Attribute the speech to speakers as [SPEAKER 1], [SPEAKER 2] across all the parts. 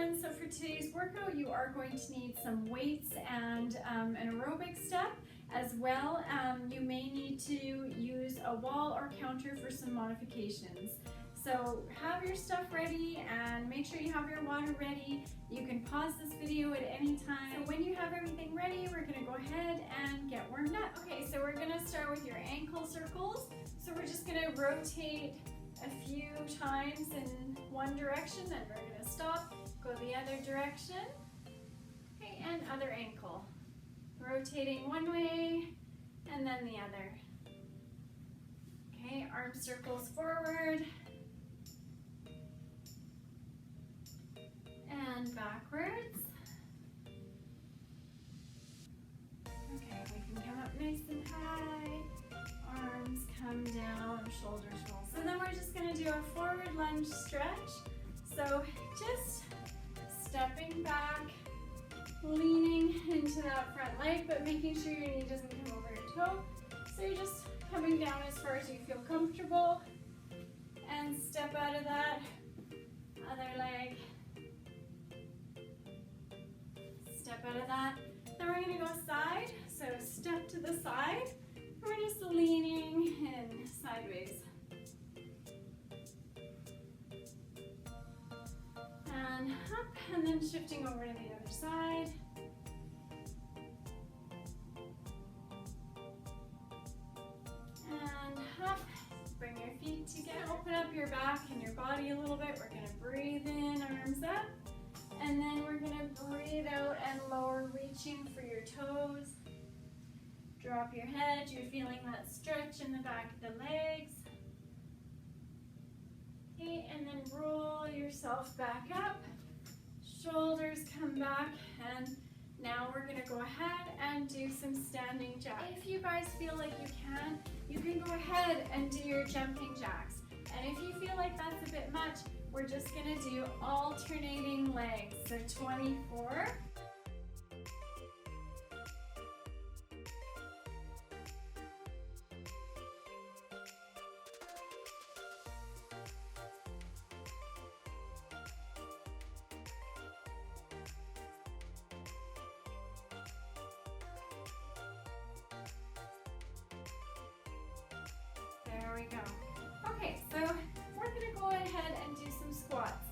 [SPEAKER 1] everyone. So for today's workout, you are going to need some weights and an aerobic step as well. You may need to use a wall or counter for some modifications. So have your stuff ready and make sure you have your water ready. You can pause this video at any time. So when you have everything ready, we're gonna go ahead and get warmed up. Okay, so we're gonna start with your ankle circles. So we're just gonna rotate a few times in one direction, then we're going to stop, go the other direction. Okay, and other ankle. Rotating one way and then the other. Okay, arm circles forward and backwards. Okay, we can come up nice and high. Arms come down, shoulders roll. So then we're just going to do a forward lunge stretch. So just stepping back, leaning into that front leg, but making sure your knee doesn't come over your toe. So you're just coming down as far as you feel comfortable and step out of that. Other leg. Step out of that. Then we're going to go side. So step to the side. We're just leaning in sideways. And up, and then shifting over to the other side. And up, bring your feet together. Open up your back and your body a little bit. We're gonna breathe in, arms up. And then we're gonna breathe out and lower, reaching for your toes. Drop your head, you're feeling that stretch in the back of the legs. Okay, and then roll yourself back up. Shoulders come back, and now we're gonna go ahead and do some standing jacks. If you guys feel like you can go ahead and do your jumping jacks. And if you feel like that's a bit much, we're just gonna do alternating legs. So 24. There we go. Okay, so we're gonna go ahead and do some squats.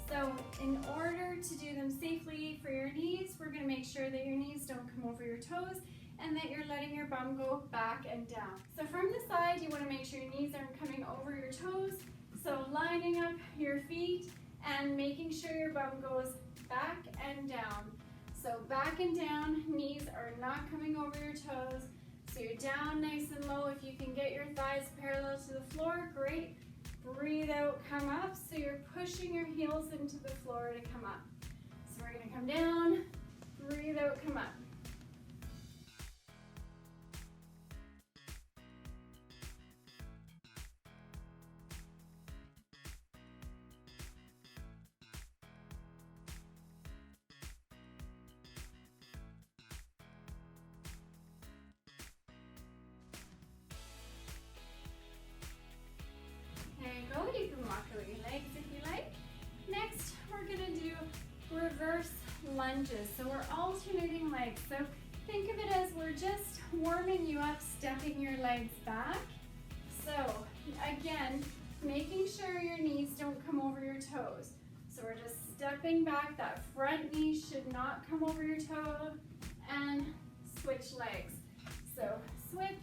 [SPEAKER 1] So in order to do them safely for your knees, we're gonna make sure that your knees don't come over your toes and that you're letting your bum go back and down. So from the side, you wanna make sure your knees aren't coming over your toes. So lining up your feet and making sure your bum goes back and down. So back and down, knees are not coming over your toes. So you're down nice and low. If you can get your thighs parallel to the floor, great. Breathe out, come up. So you're pushing your heels into the floor to come up. So we're gonna come down, breathe out, come up. There you go, you can walk out your legs if you like. Next, we're gonna do reverse lunges. So we're alternating legs. So think of it as we're just warming you up, stepping your legs back. So again, making sure your knees don't come over your toes. So we're just stepping back, that front knee should not come over your toe, and switch legs. So switch.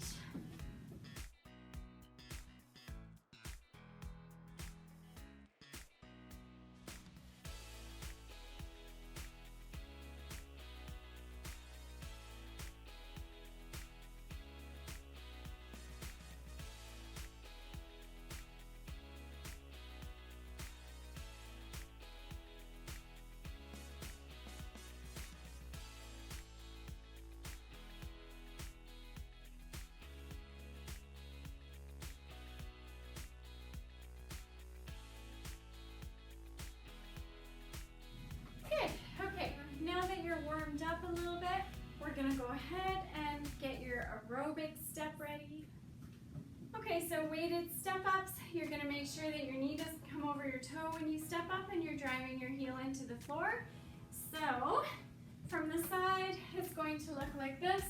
[SPEAKER 1] Warmed up a little bit, we're gonna go ahead and get your aerobic step ready. Okay, so weighted step-ups, you're gonna make sure that your knee doesn't come over your toe when you step up and you're driving your heel into the floor. So, from the side, it's going to look like this.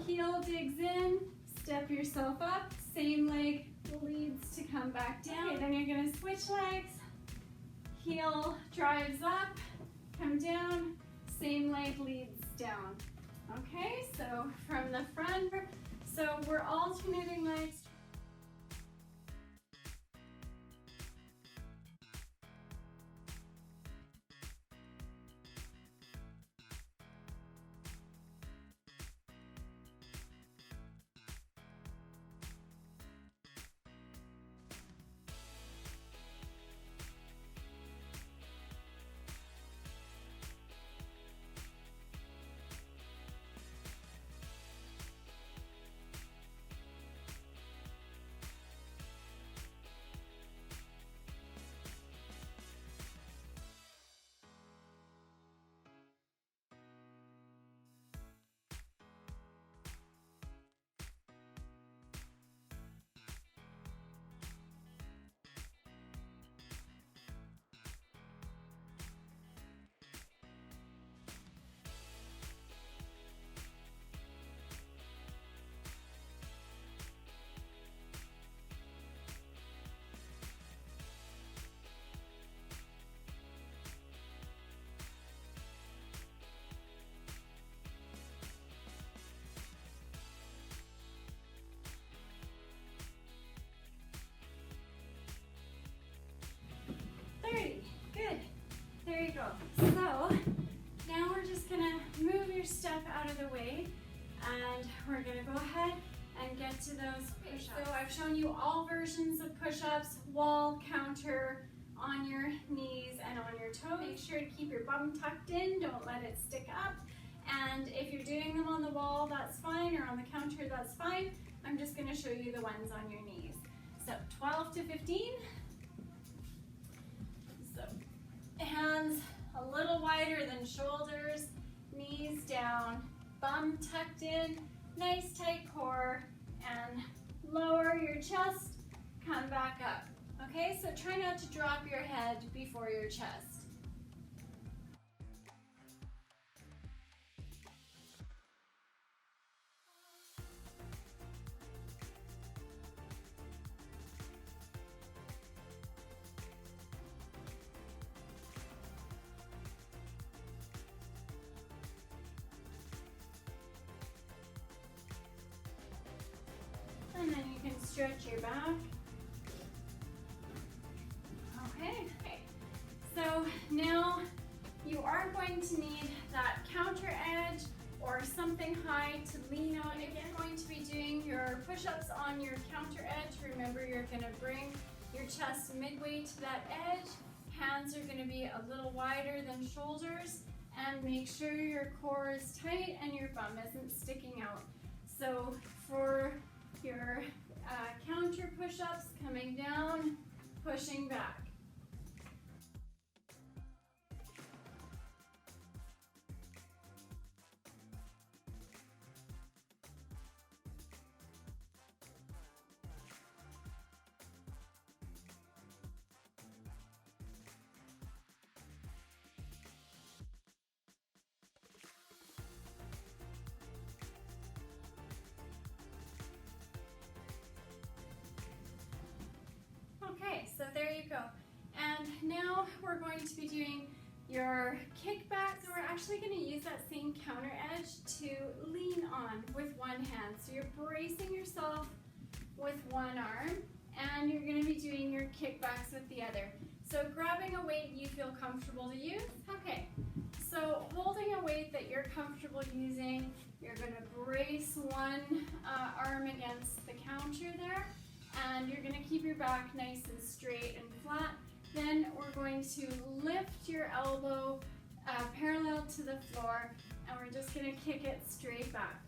[SPEAKER 1] Heel digs in, step yourself up, same leg leads to come back down. Okay, then you're gonna switch legs, heel drives up, come down, same leg leads down. Okay, so from the front, so we're alternating legs. Good. There you go. So now we're just gonna move your step out of the way and we're gonna go ahead and get to those push-ups. So I've shown you all versions of push-ups, wall, counter, on your knees and on your toes. Make sure to keep your bum tucked in, don't let it stick up. And if you're doing them on the wall, that's fine, or on the counter, that's fine. I'm just gonna show you the ones on your knees. So 12 to 15. So hands a little wider than shoulders, knees down, bum tucked in, nice tight core, and lower your chest, come back up. Okay, so try not to drop your head before your chest. And then you can stretch your back. Okay, so now you are going to need that counter edge or something high to lean on. If you're going to be doing your push-ups on your counter edge, remember you're going to bring your chest midway to that edge. Hands are going to be a little wider than shoulders, and make sure your core is tight and your bum isn't sticking out. So for your counter push-ups, coming down, pushing back. Okay, so there you go. And now we're going to be doing your kickbacks. So we're actually going to use that same counter edge to lean on with one hand. So you're bracing yourself with one arm, and you're going to be doing your kickbacks with the other. So grabbing a weight you feel comfortable to use. Okay, so holding a weight that you're comfortable using, you're going to brace one arm against the counter there. And you're going to keep your back nice and straight and flat. Then we're going to lift your elbow parallel to the floor, and we're just going to kick it straight back.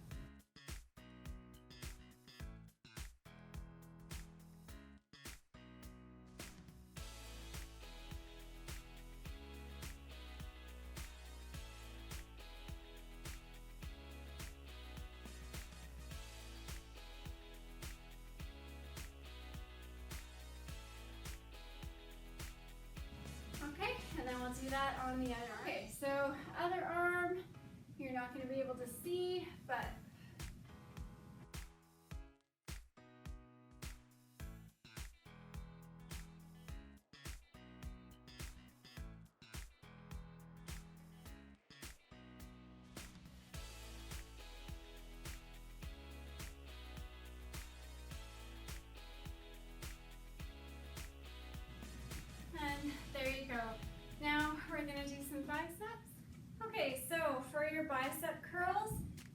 [SPEAKER 1] Okay, and then we'll do that on the other arm. Okay, so other arm, you're not going to be able to see, but and there you go. Now we're going to do some biceps. Okay, so for your bicep curls,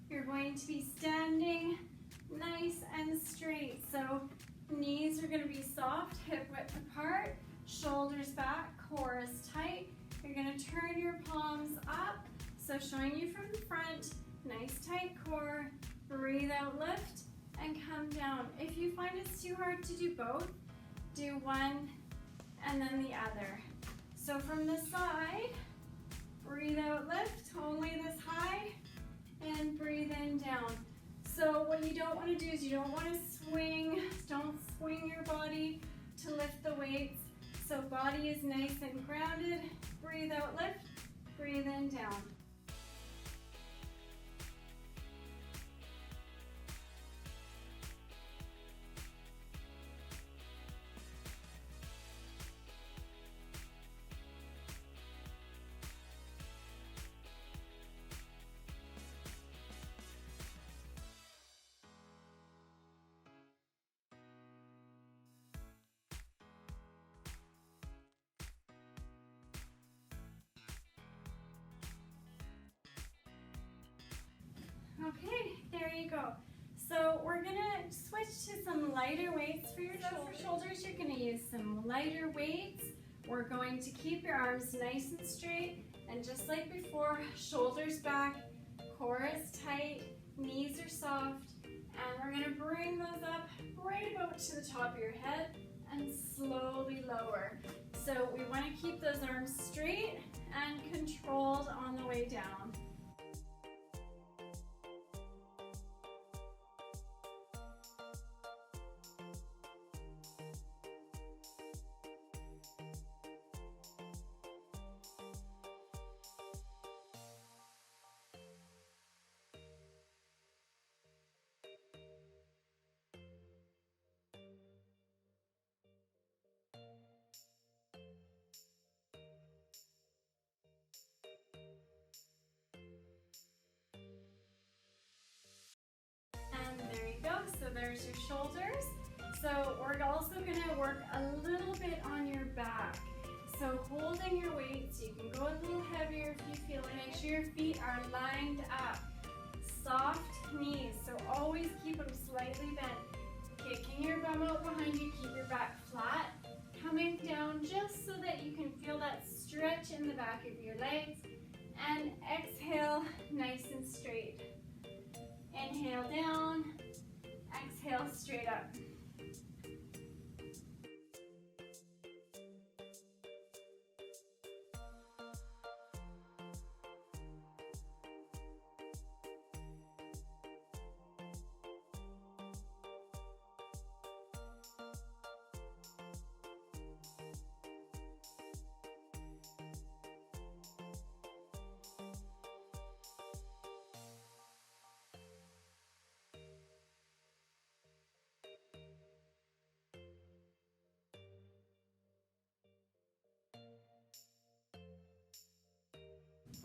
[SPEAKER 1] you're going to be standing nice and straight. So knees are going to be soft, hip width apart, shoulders back, core is tight. You're going to turn your palms up, so showing you from the front, nice tight core, breathe out, lift, and come down. If you find it's too hard to do both, do one and then the other. So from the side, breathe out, lift, only this high, and breathe in, down. So what you don't want to do is you don't want to swing, don't swing your body to lift the weights. So body is nice and grounded, breathe out, lift, breathe in, down. Okay, there you go. So we're gonna switch to some lighter weights for your shoulders. For shoulders, you're gonna use some lighter weights. We're going to keep your arms nice and straight, and just like before, shoulders back, core is tight, knees are soft, and we're gonna bring those up right about to the top of your head and slowly lower. So we wanna keep those arms straight and controlled on the way down. And there you go, so there's your shoulders. So we're also gonna work a little bit on your back. So holding your weights, you can go a little heavier if you feel it. Make sure your feet are lined up. Soft knees, so always keep them slightly bent. Kicking your bum out behind you, keep your back flat. Coming down just so that you can feel that stretch in the back of your legs. And exhale, nice and straight. Inhale down, exhale straight up.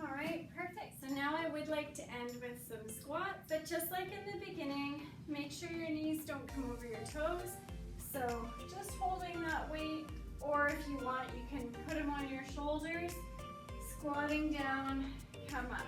[SPEAKER 1] All right, perfect. So now I would like to end with some squats, but just like in the beginning, make sure your knees don't come over your toes. So just holding that weight, or if you want, you can put them on your shoulders, squatting down, come up.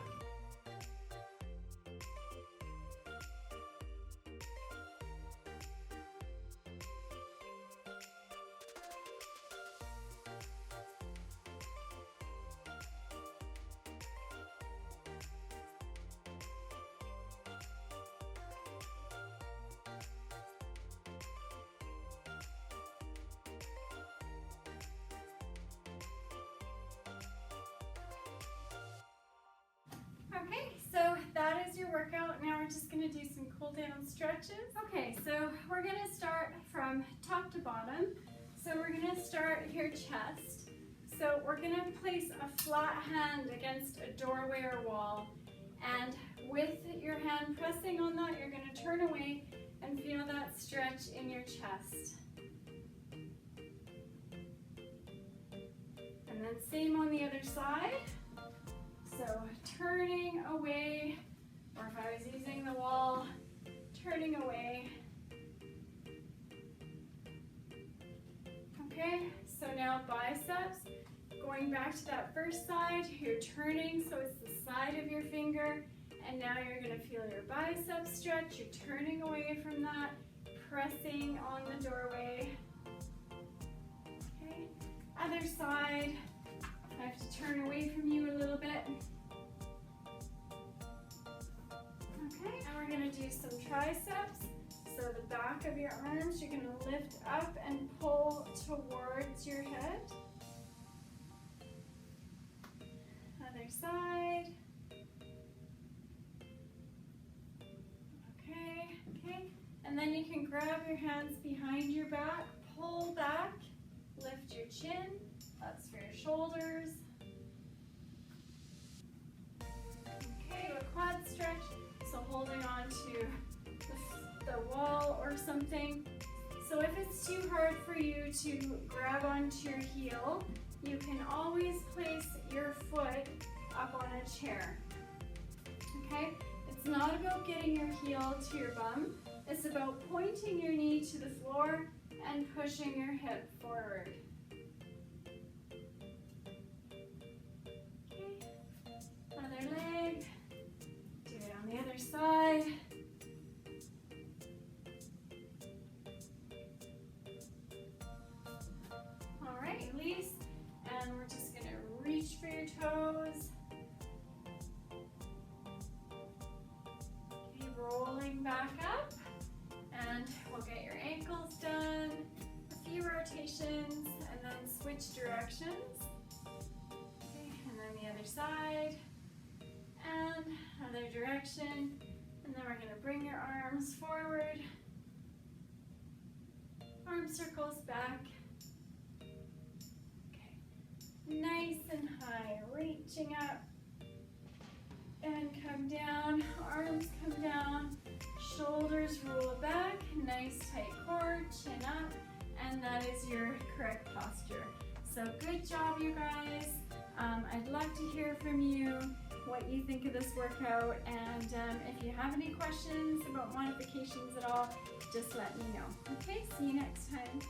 [SPEAKER 1] Okay, so that is your workout. Now we're just gonna do some cool down stretches. Okay, so we're gonna start from top to bottom. So we're gonna start your chest. So we're gonna place a flat hand against a doorway or wall, and with your hand pressing on that, you're gonna turn away and feel that stretch in your chest. And then same on the other side. So turning away, or if I was using the wall, turning away. Okay, so now biceps, going back to that first side, you're turning, so it's the side of your finger, and now you're gonna feel your biceps stretch, you're turning away from that, pressing on the doorway. Okay, other side, I have to turn away from you a little bit. Okay, now we're gonna do some triceps. So the back of your arms, you're gonna lift up and pull towards your head. Other side. Okay. And then you can grab your hands behind your back, pull back, lift your chin. That's for your shoulders. Okay, a quad stretch. So holding on to the wall or something. So if it's too hard for you to grab onto your heel, you can always place your foot up on a chair. Okay? It's not about getting your heel to your bum. It's about pointing your knee to the floor and pushing your hip forward. Okay. Other leg. Do it on the other side. Release, and we're just going to reach for your toes. Okay, rolling back up, and we'll get your ankles done, a few rotations, and then switch directions. Okay, and then the other side, and other direction, and then we're going to bring your arms forward, arm circles back. Nice and high, reaching up and come down, arms come down, shoulders roll back, nice tight core, chin up, and that is your correct posture. So good job, you guys. I'd love to hear from you what you think of this workout, and if you have any questions about modifications at all, just let me know. Okay, see you next time.